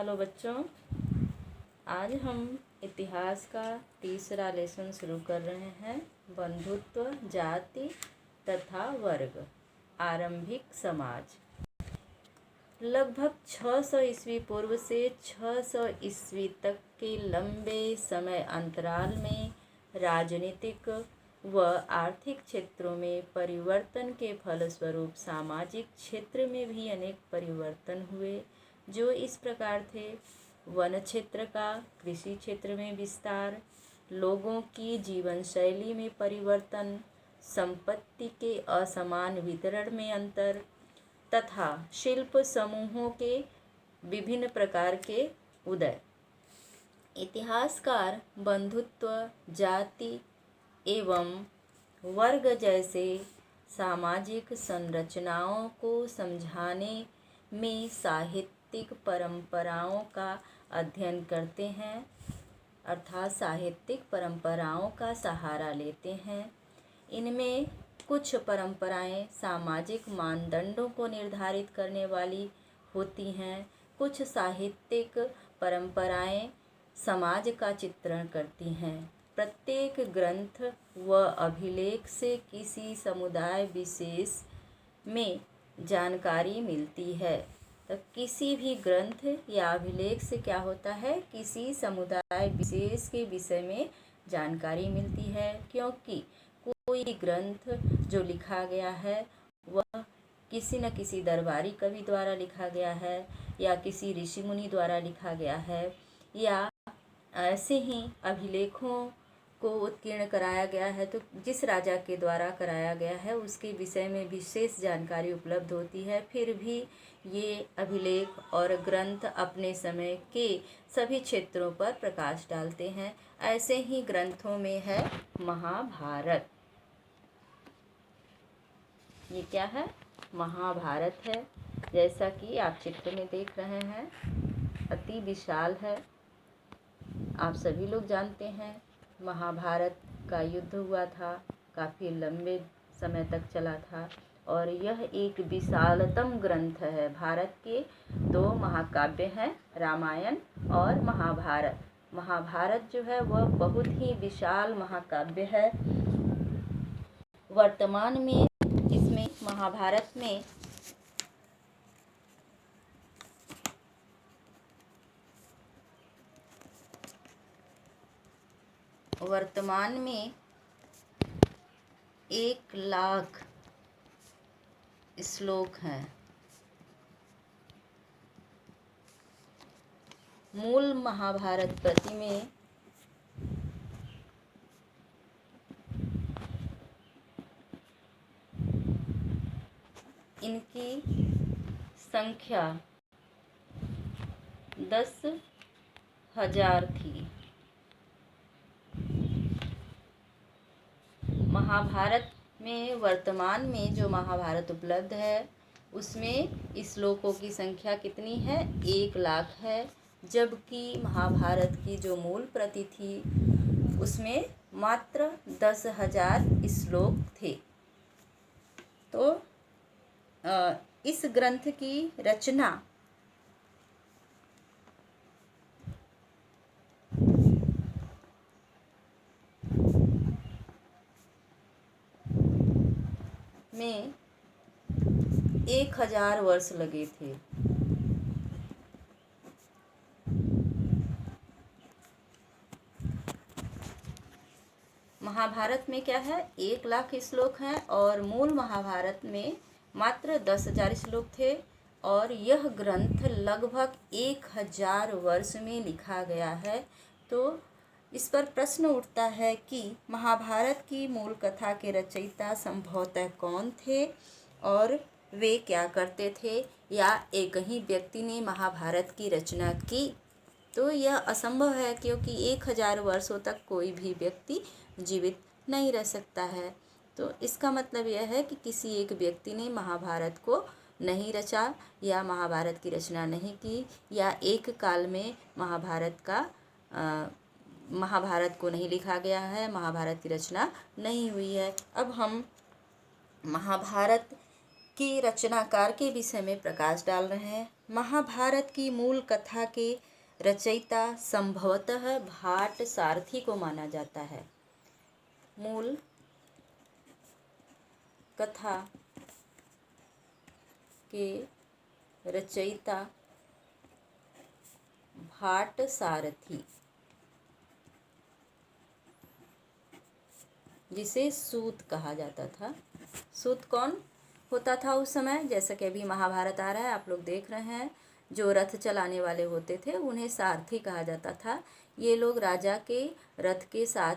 Hello बच्चों, आज हम इतिहास का तीसरा लेसन शुरू कर रहे हैं। बंधुत्व, जाति तथा वर्ग, आरंभिक समाज। लगभग 600 ईस्वी पूर्व से 600 ईस्वी तक के लंबे समय अंतराल में राजनीतिक व आर्थिक क्षेत्रों में परिवर्तन के फलस्वरूप सामाजिक क्षेत्र में भी अनेक परिवर्तन हुए, जो इस प्रकार थे। वन क्षेत्र का कृषि क्षेत्र में विस्तार, लोगों की जीवन शैली में परिवर्तन, संपत्ति के असमान वितरण में अंतर तथा शिल्प समूहों के विभिन्न प्रकार के उदय। इतिहासकार बंधुत्व, जाति एवं वर्ग जैसे सामाजिक संरचनाओं को समझाने में साहित्यिक परंपराओं का अध्ययन करते हैं, अर्थात साहित्यिक परंपराओं का सहारा लेते हैं। इनमें कुछ परंपराएं सामाजिक मानदंडों को निर्धारित करने वाली होती हैं, कुछ साहित्यिक परंपराएं समाज का चित्रण करती हैं। प्रत्येक ग्रंथ व अभिलेख से किसी समुदाय विशेष में जानकारी मिलती है। तो किसी भी ग्रंथ या अभिलेख से क्या होता है, किसी समुदाय विशेष के विषय में जानकारी मिलती है, क्योंकि कोई ग्रंथ जो लिखा गया है वह किसी न किसी दरबारी कवि द्वारा लिखा गया है, या किसी ऋषि मुनि द्वारा लिखा गया है, या ऐसे ही अभिलेखों को उत्कीर्ण कराया गया है तो जिस राजा के द्वारा कराया गया है उसके विषय में विशेष जानकारी उपलब्ध होती है। फिर भी ये अभिलेख और ग्रंथ अपने समय के सभी क्षेत्रों पर प्रकाश डालते हैं। ऐसे ही ग्रंथों में है महाभारत। ये क्या है? महाभारत है। जैसा कि आप चित्र में देख रहे हैं, अति विशाल है। आप सभी लोग जानते हैं महाभारत का युद्ध हुआ था, काफ़ी लंबे समय तक चला था, और यह एक विशालतम ग्रंथ है। भारत के दो महाकाव्य हैं, रामायण और महाभारत। महाभारत जो है वह बहुत ही विशाल महाकाव्य है। वर्तमान में इसमें महाभारत में वर्तमान में 1,00,000 श्लोक हैं। मूल महाभारत प्रति में इनकी संख्या 10,000 थी। महाभारत में वर्तमान में जो महाभारत उपलब्ध है उसमें श्लोकों की संख्या कितनी है? 1,00,000 है, जबकि महाभारत की जो मूल प्रति थी उसमें मात्र 10,000 श्लोक थे। तो इस ग्रंथ की रचना में 1,000 वर्ष लगे थे। महाभारत में क्या है? 1,00,000 श्लोक हैं और मूल महाभारत में मात्र 10,000 श्लोक थे, और यह ग्रंथ लगभग 1,000 वर्ष में लिखा गया है। तो इस पर प्रश्न उठता है कि महाभारत की मूल कथा के रचयिता संभवतः कौन थे और वे क्या करते थे, या एक ही व्यक्ति ने महाभारत की रचना की? तो यह असंभव है, क्योंकि 1,000 वर्षों तक कोई भी व्यक्ति जीवित नहीं रह सकता है। तो इसका मतलब यह है कि किसी एक व्यक्ति ने महाभारत को नहीं रचा, या महाभारत की रचना नहीं की, या एक काल में महाभारत को नहीं लिखा गया है, महाभारत की रचना नहीं हुई है। अब हम महाभारत की रचनाकार के विषय में प्रकाश डाल रहे हैं। महाभारत की मूल कथा के रचयिता संभवतः भाट सारथी को माना जाता है। मूल कथा के रचयिता भाट सारथी, जिसे सूत कहा जाता था। सूत कौन होता था उस समय? जैसा कि अभी महाभारत आ रहा है, आप लोग देख रहे हैं, जो रथ चलाने वाले होते थे उन्हें सारथी कहा जाता था। ये लोग राजा के रथ के साथ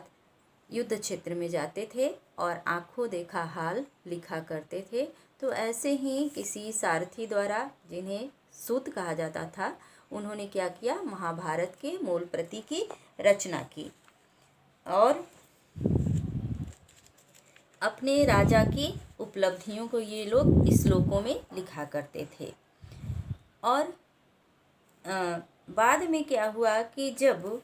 युद्ध क्षेत्र में जाते थे और आंखों देखा हाल लिखा करते थे। तो ऐसे ही किसी सारथी द्वारा, जिन्हें सूत कहा जाता था, उन्होंने क्या किया, महाभारत के मूल प्रति की रचना की और अपने राजा की उपलब्धियों को ये लोग श्लोकों में लिखा करते थे। और बाद में क्या हुआ कि जब